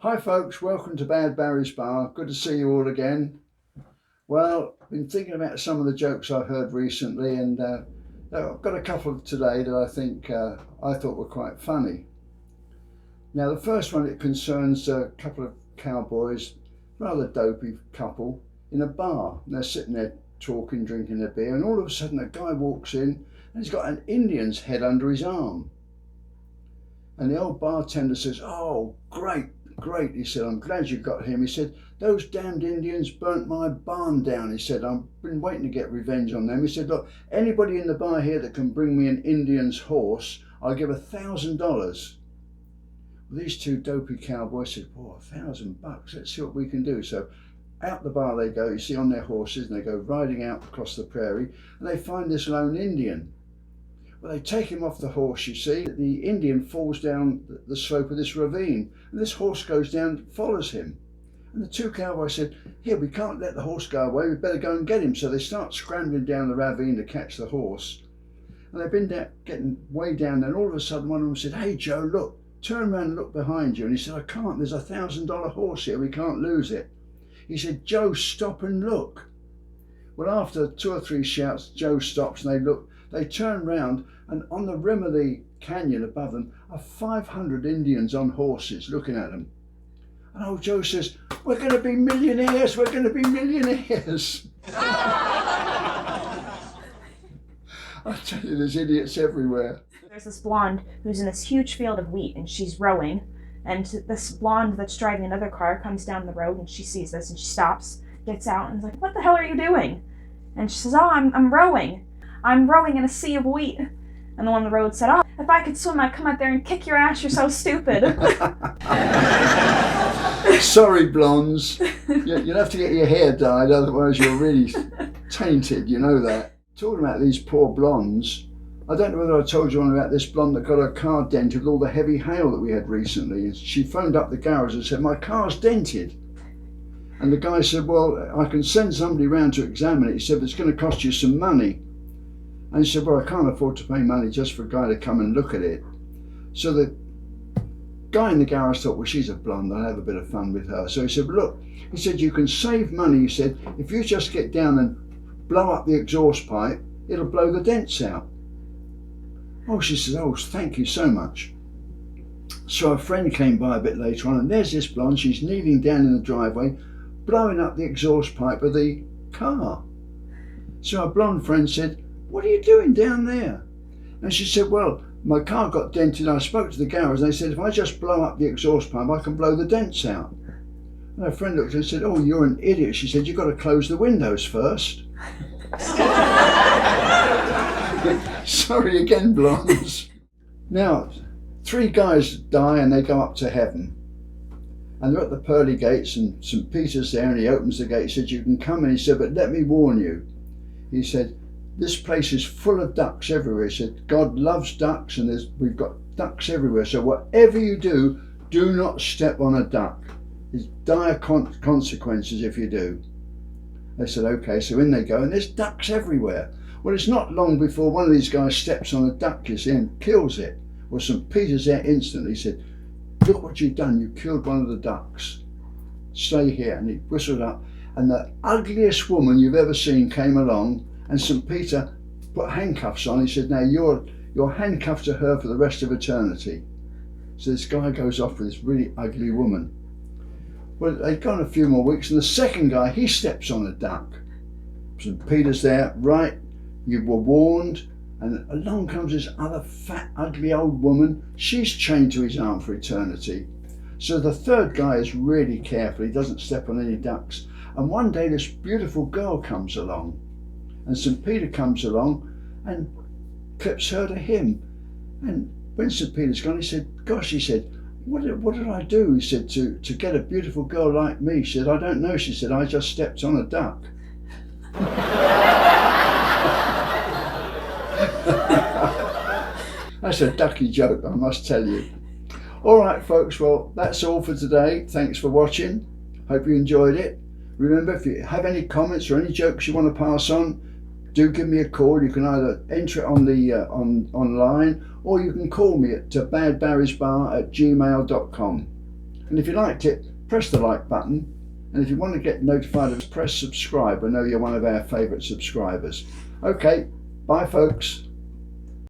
Hi folks, welcome to Bad Barry's Bar. Good to see you all again. Well, I've been thinking about some of the jokes I've heard recently, and I've got a couple today that I think I thought were quite funny. Now the first one, it concerns a couple of cowboys, rather dopey couple, in a bar. And they're sitting there talking, drinking their beer, and all of a sudden a guy walks in and he's got an Indian's head under his arm. And the old bartender says, "Oh, great, he said, "I'm glad you got him." He said, "Those damned Indians burnt my barn down." He said, "I've been waiting to get revenge on them." He said, "Look, anybody in the bar here that can bring me an Indian's horse, I'll give $1,000. Well, these two dopey cowboys said, "Whoa, $1,000, let's see what we can do." So out the bar they go, you see, on their horses, and they go riding out across the prairie, and they find this lone Indian. Well, they take him off the horse, you see. The Indian falls down the slope of this ravine, and this horse goes down, follows him. And the two cowboys said, "Here, we can't let the horse go away, we better go and get him." So they start scrambling down the ravine to catch the horse. And they've been getting way down there, and all of a sudden one of them said, "Hey Joe, look, turn around and look behind you." And he said, "I can't, there's a $1,000 horse here, we can't lose it." He said, "Joe, stop and look." Well, after 2 or 3 shouts, Joe stops and they look. They turn round, and on the rim of the canyon above them are 500 Indians on horses looking at them. And old Joe says, "We're going to be millionaires, we're going to be millionaires." I tell you, there's idiots everywhere. There's this blonde who's in this huge field of wheat and she's rowing, and this blonde that's driving another car comes down the road and she sees this and she stops, gets out, and is like, "What the hell are you doing?" And she says, "Oh, I'm rowing. I'm rowing in a sea of wheat." And the one on the road said, "Oh, if I could swim, I'd come out there and kick your ass, you're so stupid." Sorry, blondes. You'll have to get your hair dyed, otherwise you're really tainted, you know that. Talking about these poor blondes, I don't know whether I told you one about this blonde that got her car dented with all the heavy hail that we had recently. And she phoned up the garage and said, "My car's dented." And the guy said, "Well, I can send somebody round to examine it." He said, "But it's going to cost you some money." And he said, "Well, I can't afford to pay money just for a guy to come and look at it." So the guy in the garage thought, "Well, she's a blonde, I'll have a bit of fun with her." So he said, "Well, look," he said, "you can save money," he said, "if you just get down and blow up the exhaust pipe, it'll blow the dents out." Oh, she said, "Oh, thank you so much." So a friend came by a bit later on, and there's this blonde, she's kneeling down in the driveway, blowing up the exhaust pipe of the car. So our blonde friend said, "What are you doing down there?" And she said, "Well, my car got dented. I spoke to the garage and they said if I just blow up the exhaust pipe, I can blow the dents out." And her friend looked at her and said, "Oh, you're an idiot." She said, "You've got to close the windows first." Sorry again, blondes. Now, 3 guys die and they go up to heaven. And they're at the pearly gates, and St. Peter's there, and he opens the gate. He said, "You can come in." He said, "But let me warn you." He said, "This place is full of ducks everywhere." He said, "God loves ducks, and we've got ducks everywhere. So whatever you do not step on a duck. There's dire consequences if you do." They said, "Okay." So in they go, and there's ducks everywhere. Well, it's not long before one of these guys steps on a duck, you see, and kills it. Well, St. Peter's there instantly. He said, "Look what you've done. You killed one of the ducks. Stay here." And he whistled up, and the ugliest woman you've ever seen came along, and St. Peter put handcuffs on. He said, "Now you're handcuffed to her for the rest of eternity." So this guy goes off with this really ugly woman. Well, they'd gone a few more weeks, and the second guy, he steps on a duck. St. Peter's there, "Right, you were warned." And along comes this other fat, ugly old woman. She's chained to his arm for eternity. So the third guy is really careful. He doesn't step on any ducks. And one day this beautiful girl comes along. And St. Peter comes along and clips her to him. And when St. Peter's gone, he said, "Gosh," he said, what did I do?" He said, to get a beautiful girl like me." She said, "I don't know." She said, "I just stepped on a duck." That's a Ducky joke, I must tell you. All right, folks, well, that's all for today. Thanks for watching. Hope you enjoyed it. Remember, if you have any comments or any jokes you want to pass on, do give me a call. You can either enter it on the online, or you can call me at badbarrysbar@gmail.com. And if you liked it, press the like button. And if you want to get notified of us, press subscribe. I know you're one of our favourite subscribers. Okay, bye folks.